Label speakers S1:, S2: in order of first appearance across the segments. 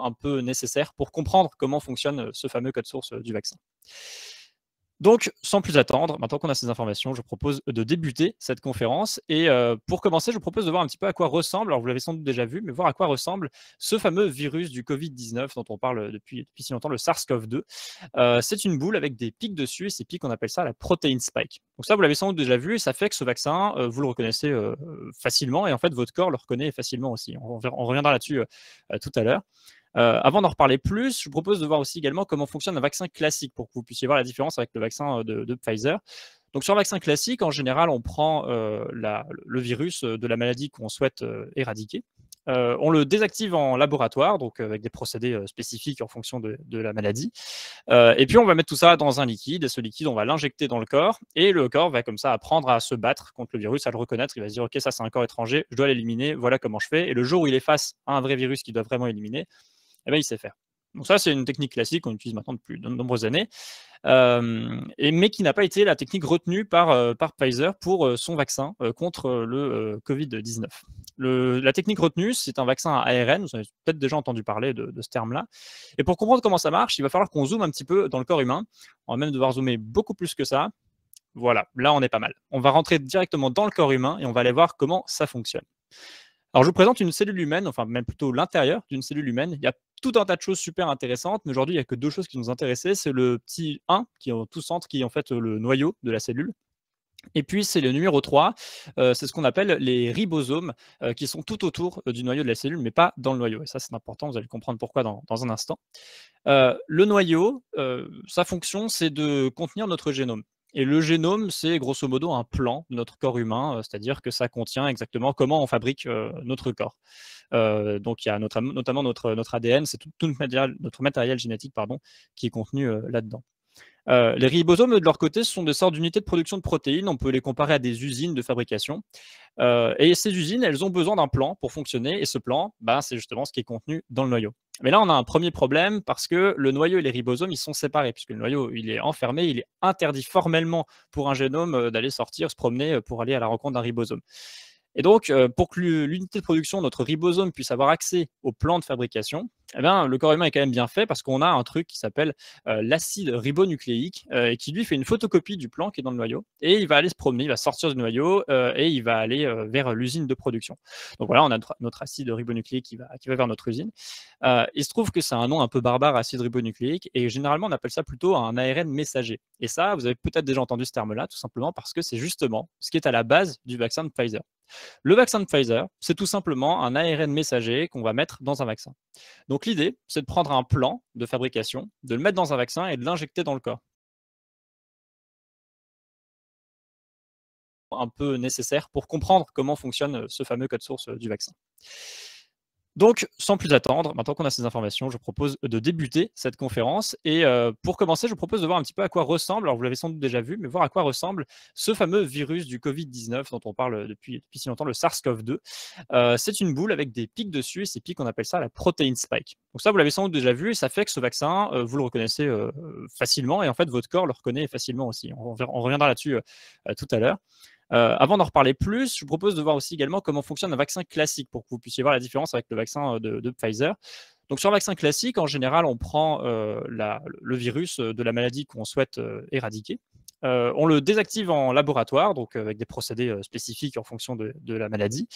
S1: un peu nécessaire pour comprendre comment fonctionne ce fameux code source du vaccin. Donc, sans plus attendre, maintenant qu'on a ces informations, je propose de débuter cette conférence. Et pour commencer, je vous propose de voir un petit peu à quoi ressemble, alors vous l'avez sans doute déjà vu, mais voir à quoi ressemble ce fameux virus du Covid-19 dont on parle depuis si longtemps, le SARS-CoV-2. C'est une boule avec des pics dessus, et ces pics, on appelle ça la protein spike. Donc ça, vous l'avez sans doute déjà vu, et ça fait que ce vaccin, vous le reconnaissez facilement, et en fait, votre corps le reconnaît facilement aussi. On reviendra là-dessus tout à l'heure. Avant d'en reparler plus, je vous propose de voir aussi également comment fonctionne un vaccin classique pour que vous puissiez voir la différence avec le vaccin de Pfizer. Donc sur le vaccin classique, en général, on prend le virus de la maladie qu'on souhaite éradiquer. On le désactive en laboratoire, donc avec des procédés spécifiques en fonction de la maladie. Et puis on va mettre tout ça dans un liquide, et ce liquide, on va l'injecter dans le corps, et le corps va comme ça apprendre à se battre contre le virus, à le reconnaître. Il va se dire, ok, ça c'est un corps étranger, je dois l'éliminer, voilà comment je fais. Et le jour où il est face à un vrai virus qu'il doit vraiment éliminer, eh ben, il sait faire. Donc ça, c'est une technique classique qu'on utilise maintenant depuis de nombreuses années, mais qui n'a pas été la technique retenue par Pfizer pour son vaccin contre le Covid-19. La technique retenue, c'est un vaccin à ARN, vous avez peut-être déjà entendu parler de ce terme-là. Et pour comprendre comment ça marche, il va falloir qu'on zoome un petit peu dans le corps humain. On va même devoir zoomer beaucoup plus que ça. Voilà, là on est pas mal. On va rentrer directement dans le corps humain et on va aller voir comment ça fonctionne. Alors, je vous présente une cellule humaine, enfin même plutôt l'intérieur d'une cellule humaine. Il y a tout un tas de choses super intéressantes, mais aujourd'hui, il n'y a que deux choses qui nous intéressaient. C'est le petit 1 qui est au tout centre, qui est en fait le noyau de la cellule. Et puis, c'est le numéro 3, c'est ce qu'on appelle les ribosomes, qui sont tout autour du noyau de la cellule, mais pas dans le noyau. Et ça, c'est important, vous allez comprendre pourquoi dans un instant. Le noyau, sa fonction, c'est de contenir notre génome. Et le génome, c'est grosso modo un plan de notre corps humain, c'est-à-dire que ça contient exactement comment on fabrique notre corps. Donc il y a notamment notre ADN, c'est tout notre matériel génétique pardon, qui est contenu là-dedans. Les ribosomes, de leur côté, ce sont des sortes d'unités de production de protéines. On peut les comparer à des usines de fabrication. Et ces usines, elles ont besoin d'un plan pour fonctionner. Et ce plan, c'est justement ce qui est contenu dans le noyau. Mais là, on a un premier problème parce que le noyau et les ribosomes, ils sont séparés, puisque le noyau, il est enfermé, il est interdit formellement pour un génome d'aller sortir, se promener pour aller à la rencontre d'un ribosome. Et donc, pour que l'unité de production, notre ribosome, puisse avoir accès au plan de fabrication, eh bien, le corps humain est quand même bien fait parce qu'on a un truc qui s'appelle l'acide ribonucléique et qui lui fait une photocopie du plan qui est dans le noyau. Et il va aller se promener, il va sortir du noyau et il va aller vers l'usine de production. Donc voilà, on a notre acide ribonucléique qui va vers notre usine. Il se trouve que c'est un nom un peu barbare, acide ribonucléique, et généralement on appelle ça plutôt un ARN messager. Et ça, vous avez peut-être déjà entendu ce terme-là, tout simplement parce que c'est justement ce qui est à la base du vaccin de Pfizer. Le vaccin de Pfizer, c'est tout simplement un ARN messager qu'on va mettre dans un vaccin. Donc l'idée, c'est de prendre un plan de fabrication, de le mettre dans un vaccin et de l'injecter dans le corps. Un peu nécessaire pour comprendre comment fonctionne ce fameux code source du vaccin. Donc, sans plus attendre, maintenant qu'on a ces informations, je propose de débuter cette conférence. Et pour commencer, je vous propose de voir un petit peu à quoi ressemble, alors vous l'avez sans doute déjà vu, mais voir à quoi ressemble ce fameux virus du Covid-19 dont on parle depuis si longtemps, le SARS-CoV-2. C'est une boule avec des pics dessus, et ces pics, on appelle ça la protein spike. Donc ça, vous l'avez sans doute déjà vu, et ça fait que ce vaccin, vous le reconnaissez facilement, et en fait, votre corps le reconnaît facilement aussi. On reviendra là-dessus tout à l'heure. Avant d'en reparler plus, je vous propose de voir aussi également comment fonctionne un vaccin classique pour que vous puissiez voir la différence avec le vaccin de Pfizer. Donc sur le vaccin classique, en général, on prend le virus de la maladie qu'on souhaite éradiquer. On le désactive en laboratoire, donc avec des procédés spécifiques en fonction de la maladie.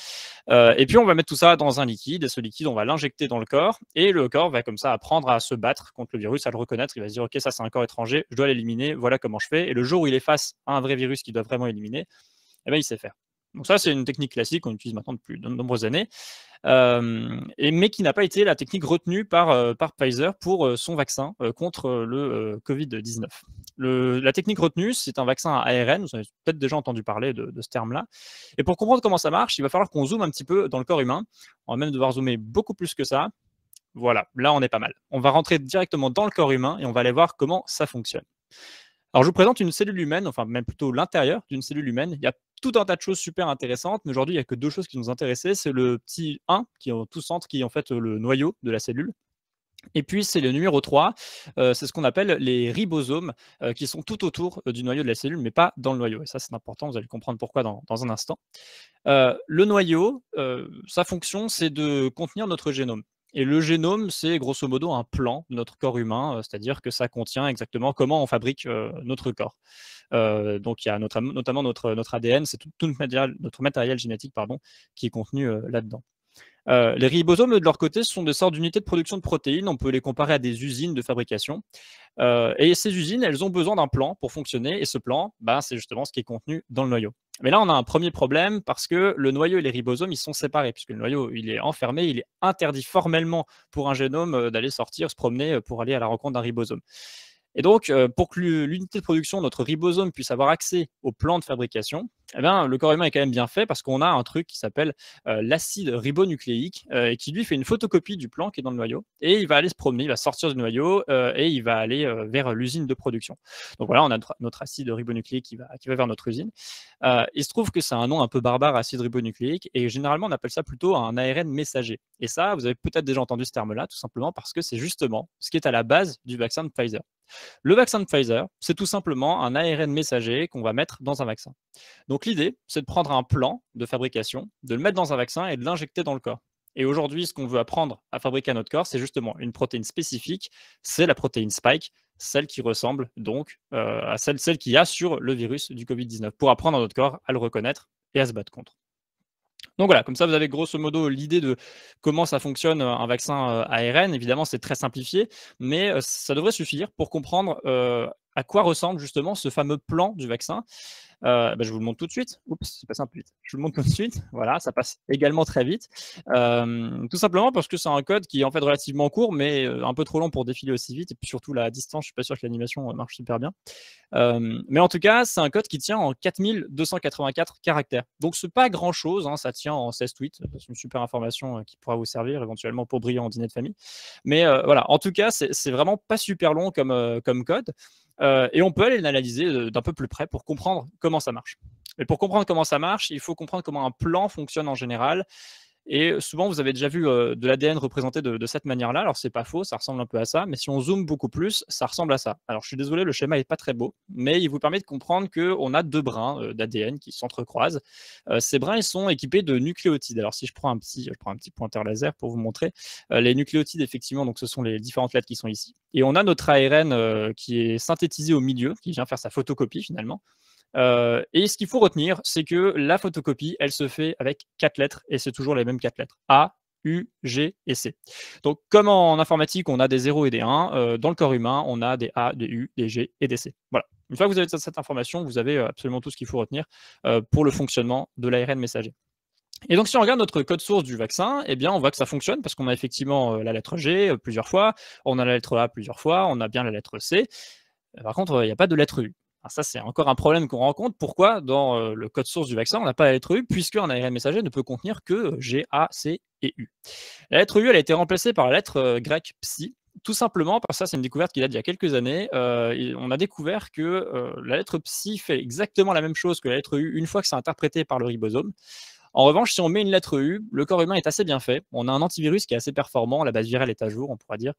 S1: Et puis on va mettre tout ça dans un liquide, et ce liquide, on va l'injecter dans le corps, et le corps va comme ça apprendre à se battre contre le virus, à le reconnaître. Il va se dire, ok, ça c'est un corps étranger, je dois l'éliminer, voilà comment je fais. Et le jour où il est face à un vrai virus qu'il doit vraiment éliminer, eh ben, il sait faire. Donc ça, c'est une technique classique qu'on utilise maintenant depuis de nombreuses années, mais qui n'a pas été la technique retenue par Pfizer pour son vaccin contre le Covid-19. La technique retenue, c'est un vaccin à ARN, vous avez peut-être déjà entendu parler de ce terme-là. Et pour comprendre comment ça marche, il va falloir qu'on zoome un petit peu dans le corps humain. On va même devoir zoomer beaucoup plus que ça. Voilà, là on est pas mal. On va rentrer directement dans le corps humain et on va aller voir comment ça fonctionne. Alors, je vous présente une cellule humaine, enfin même plutôt l'intérieur d'une cellule humaine. Il y a tout un tas de choses super intéressantes, mais aujourd'hui, il n'y a que deux choses qui nous intéressaient. C'est le petit 1 qui est au tout centre, qui est en fait le noyau de la cellule. Et puis, c'est le numéro 3, c'est ce qu'on appelle les ribosomes, qui sont tout autour du noyau de la cellule, mais pas dans le noyau. Et ça, c'est important, vous allez comprendre pourquoi dans un instant. Le noyau, sa fonction, c'est de contenir notre génome. Et le génome, c'est grosso modo un plan de notre corps humain, c'est-à-dire que ça contient exactement comment on fabrique notre corps. Donc il y a notamment notre ADN, c'est tout notre matériel génétique pardon, qui est contenu là-dedans. Les ribosomes, de leur côté, ce sont des sortes d'unités de production de protéines. On peut les comparer à des usines de fabrication. Et ces usines, elles ont besoin d'un plan pour fonctionner. Et ce plan, bah, c'est justement ce qui est contenu dans le noyau. Mais là, on a un premier problème parce que le noyau et les ribosomes, ils sont séparés, puisque le noyau, il est enfermé, il est interdit formellement pour un génome d'aller sortir, se promener pour aller à la rencontre d'un ribosome. Et donc, pour que l'unité de production, notre ribosome, puisse avoir accès au plan de fabrication, eh bien, le corps humain est quand même bien fait parce qu'on a un truc qui s'appelle l'acide ribonucléique et qui lui fait une photocopie du plan qui est dans le noyau et il va aller se promener, il va sortir du noyau et il va aller vers l'usine de production. Donc voilà, on a notre acide ribonucléique qui va vers notre usine. Il se trouve que c'est un nom un peu barbare, acide ribonucléique, et généralement on appelle ça plutôt un ARN messager. Et ça, vous avez peut-être déjà entendu ce terme-là, tout simplement parce que c'est justement ce qui est à la base du vaccin de Pfizer. Le vaccin de Pfizer, c'est tout simplement un ARN messager qu'on va mettre dans un vaccin. Donc l'idée, c'est de prendre un plan de fabrication, de le mettre dans un vaccin et de l'injecter dans le corps. Et aujourd'hui, ce qu'on veut apprendre à fabriquer à notre corps, c'est justement une protéine spécifique, c'est la protéine Spike, celle qui ressemble donc à celle qu'il y a sur le virus du Covid-19, pour apprendre à notre corps à le reconnaître et à se battre contre. Donc voilà, comme ça, vous avez grosso modo l'idée de comment ça fonctionne un vaccin ARN. Évidemment, c'est très simplifié, mais ça devrait suffire pour comprendre à quoi ressemble justement ce fameux plan du vaccin. Je vous le montre tout de suite. Oups, c'est passé un peu vite. Je vous le montre tout de suite. Voilà, ça passe également très vite. Tout simplement parce que c'est un code qui est en fait relativement court, mais un peu trop long pour défiler aussi vite. Et puis surtout, la distance, je suis pas sûr que l'animation marche super bien. Mais en tout cas, c'est un code qui tient en 4284 caractères. Donc, c'est pas grand-chose, hein, ça tient en 16 tweets. C'est une super information qui pourra vous servir éventuellement pour briller en dîner de famille. Mais voilà, en tout cas, c'est vraiment pas super long comme code. Et on peut aller l'analyser d'un peu plus près pour comprendre comment ça marche. Et pour comprendre comment ça marche, il faut comprendre comment un plan fonctionne en général. Et souvent, vous avez déjà vu de l'ADN représenté de cette manière-là. Alors, c'est pas faux, ça ressemble un peu à ça, mais si on zoome beaucoup plus, ça ressemble à ça. Alors, je suis désolé, le schéma est pas très beau, mais il vous permet de comprendre qu'on a deux brins d'ADN qui s'entrecroisent. Ces brins, ils sont équipés de nucléotides. Alors, si je prends un petit pointeur laser pour vous montrer, les nucléotides, effectivement, donc ce sont les différentes lettres qui sont ici. Et on a notre ARN qui est synthétisé au milieu, qui vient faire sa photocopie finalement. Et ce qu'il faut retenir, c'est que la photocopie, elle se fait avec 4 lettres et c'est toujours les mêmes 4 lettres. A, U, G et C. Donc, comme en informatique, on a des 0 et des 1, dans le corps humain, on a des A, des U, des G et des C. Voilà. Une fois que vous avez cette information, vous avez absolument tout ce qu'il faut retenir pour le fonctionnement de l'ARN messager. Et donc, si on regarde notre code source du vaccin, eh bien, on voit que ça fonctionne parce qu'on a effectivement la lettre G plusieurs fois, on a la lettre A plusieurs fois, on a bien la lettre C. Par contre, il n'y a pas de lettre U. Alors ça, c'est encore un problème qu'on rencontre. Pourquoi dans le code source du vaccin, on n'a pas la lettre U, puisque un ARN messager ne peut contenir que G, A, C et U. La lettre U, elle a été remplacée par la lettre grecque psi, tout simplement parce que ça, c'est une découverte qui date d'il y a quelques années. On a découvert que la lettre psi fait exactement la même chose que la lettre U une fois que c'est interprété par le ribosome. En revanche, si on met une lettre U, le corps humain est assez bien fait. On a un antivirus qui est assez performant, la base virale est à jour, on pourra dire.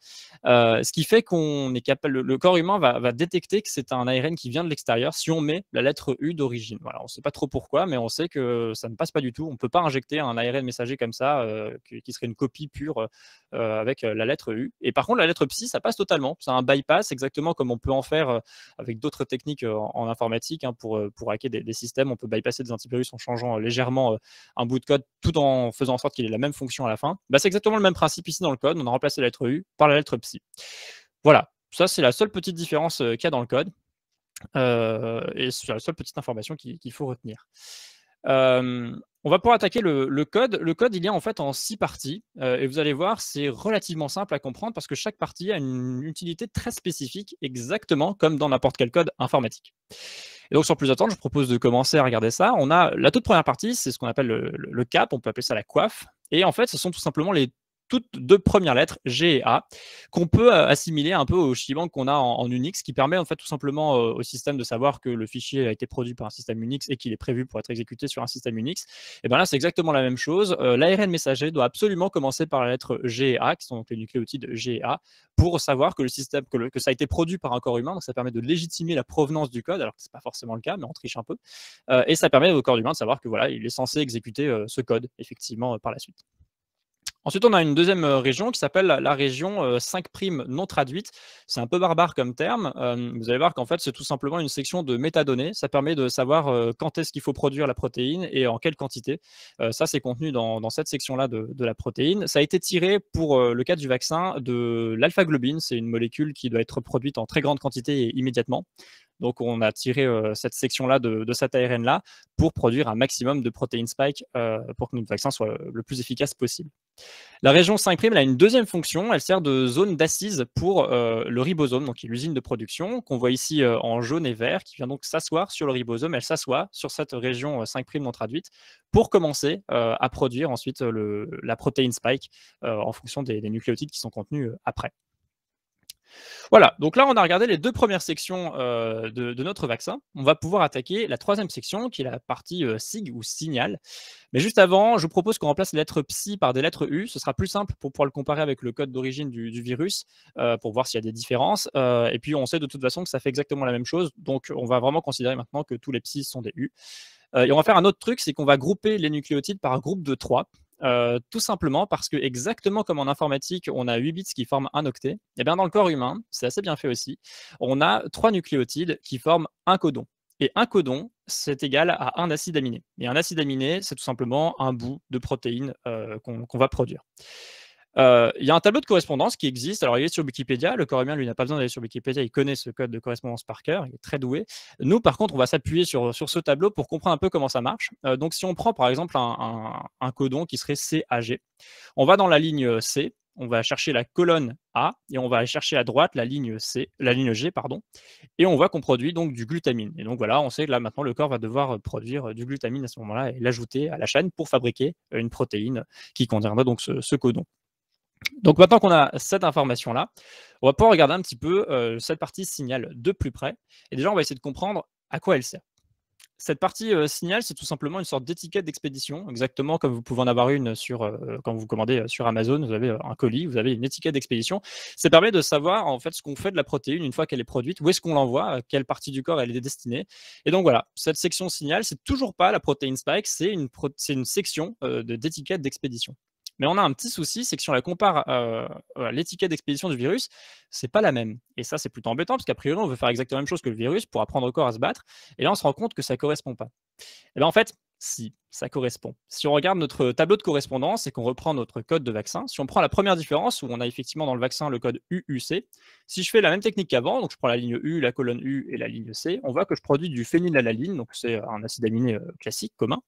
S1: Ce qui fait qu'on est capable, le corps humain va détecter que c'est un ARN qui vient de l'extérieur si on met la lettre U d'origine. Voilà, on ne sait pas trop pourquoi, mais on sait que ça ne passe pas du tout. On ne peut pas injecter un ARN messager comme ça, qui serait une copie pure avec la lettre U. Et par contre, la lettre psi, ça passe totalement. C'est un bypass, exactement comme on peut en faire avec d'autres techniques en informatique hein, pour hacker des systèmes. On peut bypasser des antivirus en changeant légèrement un bout de code tout en faisant en sorte qu'il ait la même fonction à la fin. Bah, c'est exactement le même principe ici dans le code. On a remplacé la lettre U par la lettre psi. Voilà, ça c'est la seule petite différence qu'il y a dans le code. Et c'est la seule petite information qu'il faut retenir. On va pouvoir attaquer le code. Le code, il est en fait en 6 parties. Et vous allez voir, c'est relativement simple à comprendre parce que chaque partie a une utilité très spécifique, exactement comme dans n'importe quel code informatique. Et donc, sans plus attendre, je propose de commencer à regarder ça. On a la toute première partie, c'est ce qu'on appelle le cap, on peut appeler ça la coiffe. Et en fait, ce sont tout simplement les toutes deux premières lettres, G et A, qu'on peut assimiler un peu au shebang qu'on a en Unix, qui permet en fait tout simplement au système de savoir que le fichier a été produit par un système Unix et qu'il est prévu pour être exécuté sur un système Unix. Et bien là, c'est exactement la même chose. L'ARN messager doit absolument commencer par la lettre G et A, qui sont donc les nucléotides G et A, pour savoir que le système, que ça a été produit par un corps humain. Donc ça permet de légitimer la provenance du code, alors que ce n'est pas forcément le cas, mais on triche un peu. Et ça permet au corps humain de savoir que voilà, il est censé exécuter ce code effectivement par la suite. Ensuite, on a une deuxième région qui s'appelle la région 5' non traduite. C'est un peu barbare comme terme. Vous allez voir qu'en fait, c'est tout simplement une section de métadonnées. Ça permet de savoir quand est-ce qu'il faut produire la protéine et en quelle quantité. Ça, c'est contenu dans cette section-là de la protéine. Ça a été tiré pour le cas du vaccin de l'alpha-globine. C'est une molécule qui doit être produite en très grande quantité et immédiatement. Donc, on a tiré cette section-là de cet ARN-là pour produire un maximum de protéines spike pour que notre vaccin soit le plus efficace possible. La région 5' elle a une deuxième fonction, elle sert de zone d'assise pour le ribosome, donc qui est l'usine de production, qu'on voit ici en jaune et vert, qui vient donc s'asseoir sur le ribosome. Elle s'assoit sur cette région 5' non traduite pour commencer à produire ensuite la protéine spike en fonction des nucléotides qui sont contenus après. Voilà, donc là, on a regardé les deux premières sections de notre vaccin. On va pouvoir attaquer la troisième section, qui est la partie sig ou signal. Mais juste avant, je vous propose qu'on remplace les lettres psi par des lettres U. Ce sera plus simple pour pouvoir le comparer avec le code d'origine du virus, pour voir s'il y a des différences. Et puis, on sait de toute façon que ça fait exactement la même chose. Donc, on va vraiment considérer maintenant que tous les psi sont des U. Et on va faire un autre truc, c'est qu'on va grouper les nucléotides par groupe de 3. Tout simplement parce que, exactement comme en informatique, on a 8 bits qui forment un octet, et bien dans le corps humain, c'est assez bien fait aussi, on a 3 nucléotides qui forment un codon. Et un codon, c'est égal à un acide aminé. Et un acide aminé, c'est tout simplement un bout de protéine qu'on va produire. Il y a un tableau de correspondance qui existe. Alors, il est sur Wikipédia. Le corps humain, lui, n'a pas besoin d'aller sur Wikipédia. Il connaît ce code de correspondance par cœur. Il est très doué. Nous, par contre, on va s'appuyer sur ce tableau pour comprendre un peu comment ça marche. Donc, si on prend, par exemple, un codon qui serait CAG, on va dans la ligne C, on va chercher la colonne A et on va aller chercher à droite la ligne G, pardon, et on voit qu'on produit donc du glutamine. Et donc voilà, on sait que là maintenant le corps va devoir produire du glutamine à ce moment-là et l'ajouter à la chaîne pour fabriquer une protéine qui contiendra donc ce codon. Donc maintenant qu'on a cette information-là, on va pouvoir regarder un petit peu cette partie signal de plus près. Et déjà, on va essayer de comprendre à quoi elle sert. Cette partie signal, c'est tout simplement une sorte d'étiquette d'expédition, exactement comme vous pouvez en avoir une quand vous commandez sur Amazon, vous avez un colis, vous avez une étiquette d'expédition. Ça permet de savoir en fait ce qu'on fait de la protéine une fois qu'elle est produite, où est-ce qu'on l'envoie, à quelle partie du corps elle est destinée. Et donc voilà, cette section signal, c'est toujours pas la protéine spike, c'est une section d'étiquette d'expédition. Mais on a un petit souci, c'est que si on la compare à l'étiquette d'expédition du virus, c'est pas la même. Et ça, c'est plutôt embêtant, parce qu'a priori, on veut faire exactement la même chose que le virus pour apprendre au corps à se battre. Et là, on se rend compte que ça correspond pas. Et bien en fait, si, ça correspond. Si on regarde notre tableau de correspondance et qu'on reprend notre code de vaccin, si on prend la première différence, où on a effectivement dans le vaccin le code UUC, si je fais la même technique qu'avant, donc je prends la ligne U, la colonne U et la ligne C, on voit que je produis du phénylalaline, donc c'est un acide aminé classique, commun.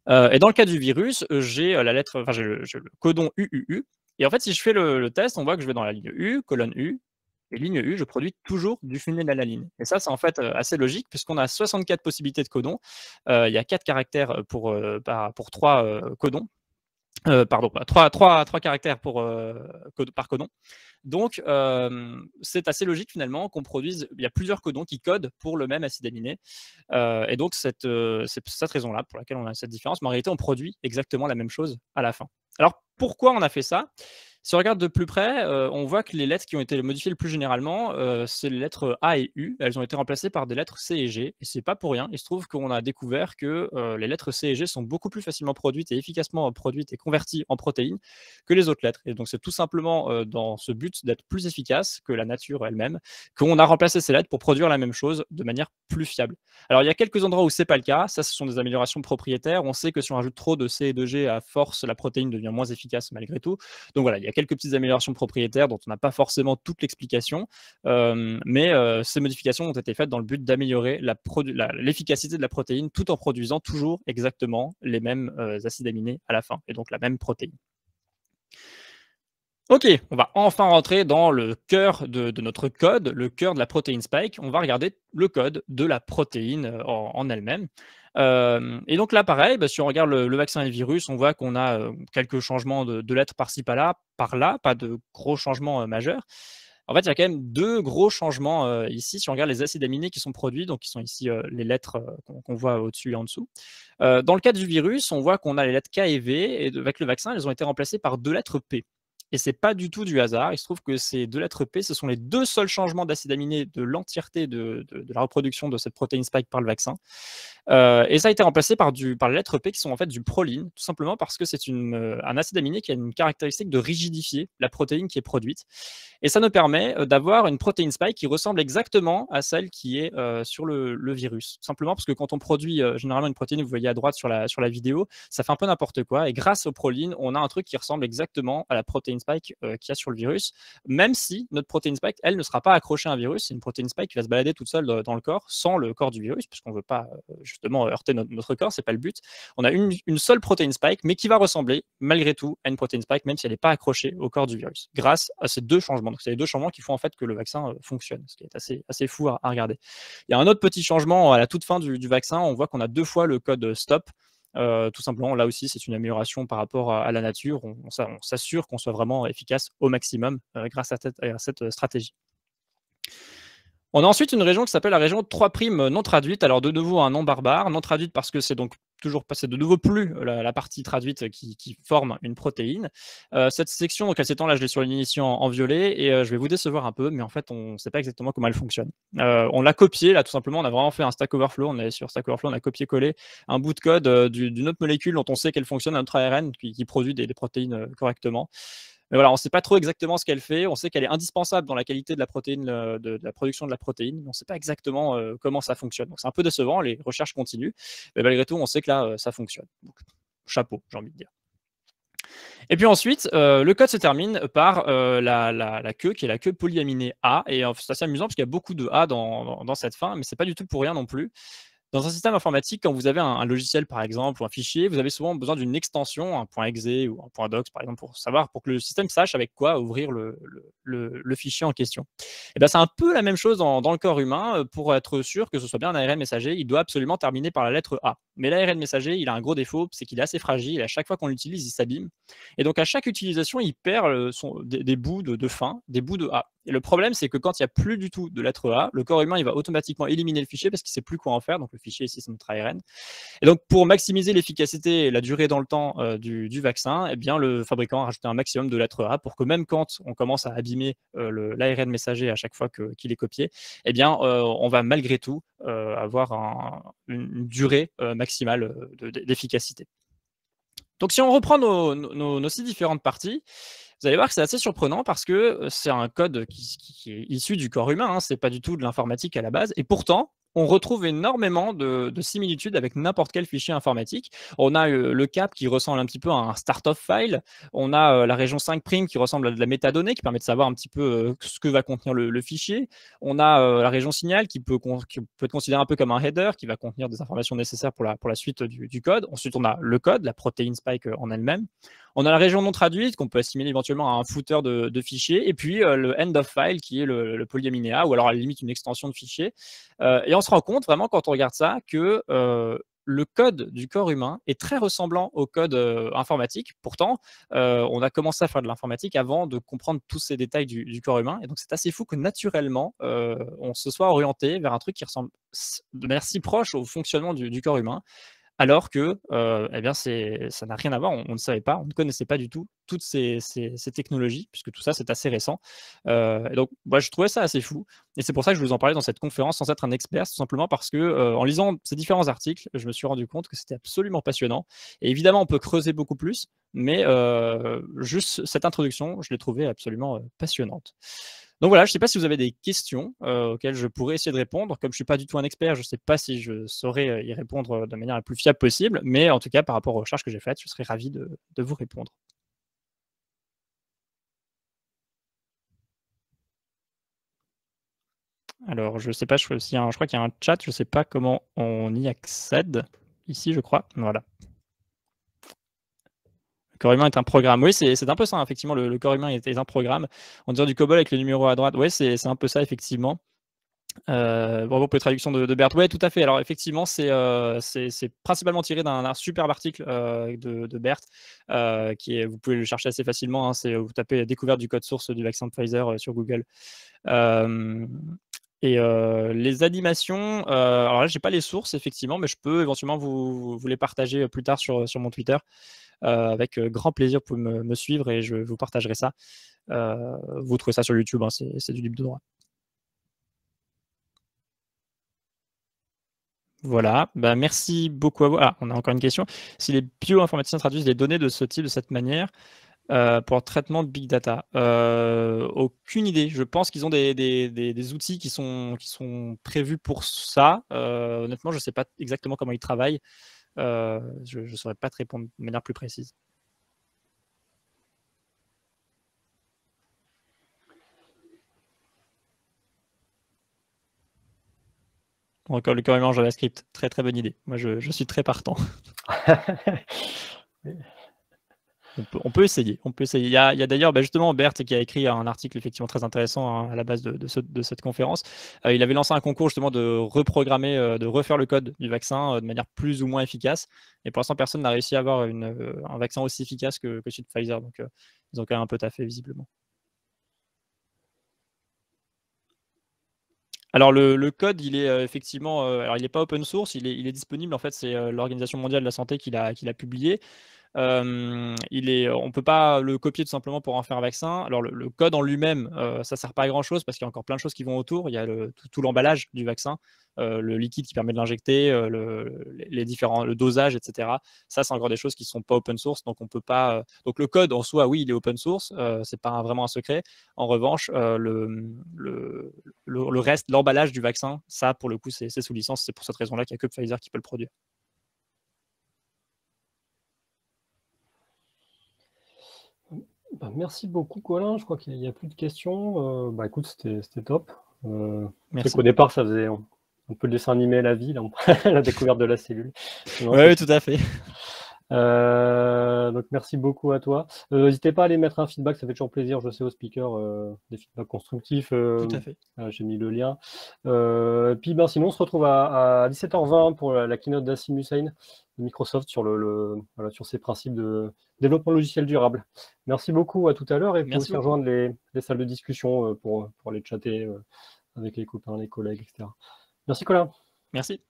S1: Et dans le cas du virus, j'ai j'ai le codon UUU. Et en fait, si je fais le test, on voit que je vais dans la ligne U, colonne U, et ligne U, je produis toujours du phénylalanine. Et ça, c'est en fait assez logique, puisqu'on a 64 possibilités de codons. Il y a 4 caractères pour 3 codons. Pardon, 3 caractères par codon. Donc, c'est assez logique finalement qu'on produise. Il y a plusieurs codons qui codent pour le même acide aminé. Et donc, c'est cette raison-là pour laquelle on a cette différence. Mais en réalité, on produit exactement la même chose à la fin. Alors, pourquoi on a fait ça? Si on regarde de plus près, on voit que les lettres qui ont été modifiées le plus généralement, c'est les lettres A et U. Elles ont été remplacées par des lettres C et G. Et c'est pas pour rien. Il se trouve qu'on a découvert que les lettres C et G sont beaucoup plus facilement produites et efficacement produites et converties en protéines que les autres lettres. Et donc, c'est tout simplement dans ce but d'être plus efficace que la nature elle-même qu'on a remplacé ces lettres pour produire la même chose de manière plus fiable. Alors, il y a quelques endroits où c'est pas le cas. Ça, ce sont des améliorations propriétaires. On sait que si on rajoute trop de C et de G, à force, la protéine devient moins efficace malgré tout. Donc voilà, il y a quelques petites améliorations propriétaires dont on n'a pas forcément toute l'explication, mais ces modifications ont été faites dans le but d'améliorer l'efficacité de la protéine tout en produisant toujours exactement les mêmes acides aminés à la fin, et donc la même protéine. Ok, on va enfin rentrer dans le cœur de notre code, le cœur de la protéine spike. On va regarder le code de la protéine en elle-même. Et donc là, pareil, si on regarde le vaccin et le virus, on voit qu'on a quelques changements de lettres par-ci, par-là, pas de gros changements majeurs. En fait, il y a quand même 2 gros changements ici. Si on regarde les acides aminés qui sont produits, donc qui sont ici les lettres qu'on voit au-dessus et en dessous. Dans le cas du virus, on voit qu'on a les lettres K et V, et avec le vaccin, elles ont été remplacées par 2 lettres P. Et c'est pas du tout du hasard. Il se trouve que ces 2 lettres P, ce sont les 2 seuls changements d'acide aminé de l'entièreté de la reproduction de cette protéine spike par le vaccin. Et ça a été remplacé par les lettres P qui sont en fait du proline, tout simplement parce que c'est un acide aminé qui a une caractéristique de rigidifier la protéine qui est produite. Et ça nous permet d'avoir une protéine spike qui ressemble exactement à celle qui est sur le virus. Simplement parce que quand on produit généralement une protéine, vous voyez à droite sur la vidéo, ça fait un peu n'importe quoi. Et grâce au proline, on a un truc qui ressemble exactement à la protéine spike qu'il y a sur le virus, même si notre protéine spike, elle, ne sera pas accrochée à un virus. C'est une protéine spike qui va se balader toute seule dans le corps, sans le corps du virus, puisqu'on ne veut pas justement heurter notre corps, c'est pas le but. On a une seule protéine spike, mais qui va ressembler malgré tout à une protéine spike, même si elle n'est pas accrochée au corps du virus, grâce à ces 2 changements. Donc c'est les 2 changements qui font en fait que le vaccin fonctionne, ce qui est assez fou à regarder. Il y a un autre petit changement à la toute fin du vaccin, on voit qu'on a 2 fois le code stop. Tout simplement, là aussi, c'est une amélioration par rapport à la nature. On s'assure qu'on soit vraiment efficace au maximum grâce à cette stratégie. On a ensuite une région qui s'appelle la région 3' non traduite. Alors de nouveau un nom barbare, non traduite parce que c'est donc toujours pas, c'est de nouveau plus la partie traduite qui forme une protéine. Cette section, donc elle s'étend, là je l'ai surlignée ici en violet, et je vais vous décevoir un peu, mais en fait on ne sait pas exactement comment elle fonctionne. On l'a copié là tout simplement, on a vraiment fait un Stack Overflow, on est sur Stack Overflow, on a copié-collé un bout de code d'une autre molécule dont on sait qu'elle fonctionne à notre ARN, qui produit des protéines correctement. Mais voilà, on ne sait pas trop exactement ce qu'elle fait. On sait qu'elle est indispensable dans la qualité de la protéine, de la production de la protéine, mais on ne sait pas exactement comment ça fonctionne. Donc c'est un peu décevant, les recherches continuent, mais malgré tout, on sait que là, ça fonctionne. Donc, chapeau, j'ai envie de dire. Et puis ensuite, le code se termine par la queue, qui est la queue polyaminée A. Et c'est assez amusant parce qu'il y a beaucoup de A dans cette fin, mais ce n'est pas du tout pour rien non plus. Dans un système informatique, quand vous avez un logiciel, par exemple, ou un fichier, vous avez souvent besoin d'une extension, un .exe ou un .docs, par exemple, pour que le système sache avec quoi ouvrir le fichier en question. Et ben, c'est un peu la même chose dans le corps humain. Pour être sûr que ce soit bien un ARN messager, il doit absolument terminer par la lettre A. Mais l'ARN messager, il a un gros défaut, c'est qu'il est assez fragile, et à chaque fois qu'on l'utilise, il s'abîme. Et donc, à chaque utilisation, il perd des bouts de fin, des bouts de A. Et le problème, c'est que quand il n'y a plus du tout de lettre A, le corps humain, il va automatiquement éliminer le fichier parce qu'il ne sait plus quoi en faire. Donc, le fichier ici, c'est notre ARN. Et donc, pour maximiser l'efficacité et la durée dans le temps du vaccin, eh bien, le fabricant a rajouté un maximum de lettres A pour que même quand on commence à abîmer l'ARN messager à chaque fois qu'il est copié, eh bien, on va malgré tout avoir une durée maximale d'efficacité. Donc, si on reprend nos 6 différentes parties, vous allez voir que c'est assez surprenant parce que c'est un code qui est issu du corps humain, hein, c'est pas du tout de l'informatique à la base, et pourtant, on retrouve énormément de similitudes avec n'importe quel fichier informatique. On a le cap qui ressemble un petit peu à un start-off file, on a la région 5' qui ressemble à de la métadonnée, qui permet de savoir un petit peu ce que va contenir le fichier. On a la région signal qui peut être considérée un peu comme un header, qui va contenir des informations nécessaires pour la suite du code. Ensuite, on a le code, la protéine spike en elle-même. On a la région non traduite qu'on peut assimiler éventuellement à un footer de fichier, et puis le end of file qui est le polyaminé A, ou alors à la limite une extension de fichier. Et on se rend compte vraiment quand on regarde ça que le code du corps humain est très ressemblant au code informatique. Pourtant, on a commencé à faire de l'informatique avant de comprendre tous ces détails du corps humain. Et donc, c'est assez fou que naturellement, on se soit orienté vers un truc qui ressemble de manière si proche au fonctionnement du corps humain. Alors que, eh bien, ça n'a rien à voir, on ne savait pas, on ne connaissait pas du tout toutes ces technologies, puisque tout ça, c'est assez récent. Et donc, moi, je trouvais ça assez fou, et c'est pour ça que je vous en parlais dans cette conférence, sans être un expert, tout simplement parce que, en lisant ces différents articles, je me suis rendu compte que c'était absolument passionnant. Et évidemment, on peut creuser beaucoup plus, mais juste cette introduction, je l'ai trouvée absolument passionnante. Donc voilà, je ne sais pas si vous avez des questions auxquelles je pourrais essayer de répondre. Comme je ne suis pas du tout un expert, je ne sais pas si je saurais y répondre de manière la plus fiable possible, mais en tout cas, par rapport aux recherches que j'ai faites, je serais ravi de vous répondre. Alors, je ne sais pas, je crois qu'il y a un chat, je ne sais pas comment on y accède. Ici, je crois. Voilà. Le corps humain est un programme. Oui, c'est un peu ça, effectivement. Le corps humain est un programme. On dirait du COBOL avec le numéro à droite. Oui, c'est un peu ça, effectivement. Bravo pour les traductions de Berthe. Oui, tout à fait. Alors, effectivement, c'est principalement tiré d'un superbe article de Berthe, vous pouvez le chercher assez facilement. Hein, vous tapez découverte du code source du vaccin de Pfizer sur Google. Et les animations, alors là, j'ai pas les sources effectivement, mais je peux éventuellement vous les partager plus tard sur mon Twitter. Avec grand plaisir, vous pouvez me suivre et je vous partagerai ça. Vous trouvez ça sur YouTube, hein, c'est du libre de droit. Voilà, bah, merci beaucoup à vous. Ah, on a encore une question. Si les bioinformaticiens traduisent les données de ce type, de cette manière, pour le traitement de big data, aucune idée. Je pense qu'ils ont des outils qui sont prévus pour ça. Honnêtement, je ne sais pas exactement comment ils travaillent. Je ne saurais pas te répondre de manière plus précise. Encore le corps humain en JavaScript, très très bonne idée. Moi, je suis très partant. On peut essayer. On peut essayer. Il y a d'ailleurs justement Bert qui a écrit un article effectivement très intéressant, hein, à la base de cette conférence. Il avait lancé un concours justement de reprogrammer, de refaire le code du vaccin de manière plus ou moins efficace. Et pour l'instant, personne n'a réussi à avoir un vaccin aussi efficace que celui de Pfizer. Donc, ils ont quand même un peu taffé visiblement. Alors le code, il est effectivement, alors il n'est pas open source, il est disponible. En fait, c'est l'Organisation mondiale de la santé qui l'a publié. On ne peut pas le copier tout simplement pour en faire un vaccin. Alors le code en lui-même, ça ne sert pas à grand chose parce qu'il y a encore plein de choses qui vont autour. Il y a tout l'emballage du vaccin, le liquide qui permet de l'injecter, le dosage, etc. Ça, c'est encore des choses qui ne sont pas open source, donc on peut pas. Donc le code en soi, oui, il est open source, c'est pas vraiment un secret. En revanche, le reste, l'emballage du vaccin, ça pour le coup, c'est sous licence. C'est pour cette raison-là qu'il n'y a que Pfizer qui peut le produire.
S2: Bah, merci beaucoup, Colin. Je crois qu'il n'y a plus de questions. Bah, écoute, c'était top. C'est qu'au départ, ça faisait un peu le dessin animé à la vie, là, la découverte de la cellule.
S1: Oui, tout à fait.
S2: Donc merci beaucoup à toi. N'hésitez pas à aller mettre un feedback, ça fait toujours plaisir, je sais, aux speakers, des feedbacks constructifs.
S1: Tout à fait.
S2: J'ai mis le lien. Puis sinon, on se retrouve à 17h20 pour la keynote d'Asim Hussain de Microsoft sur, voilà, sur ses principes de développement logiciel durable. Merci beaucoup, à tout à l'heure, et vous pouvez aussi rejoindre les salles de discussion pour aller chatter avec les copains, les collègues, etc. Merci, Colin.
S1: Merci.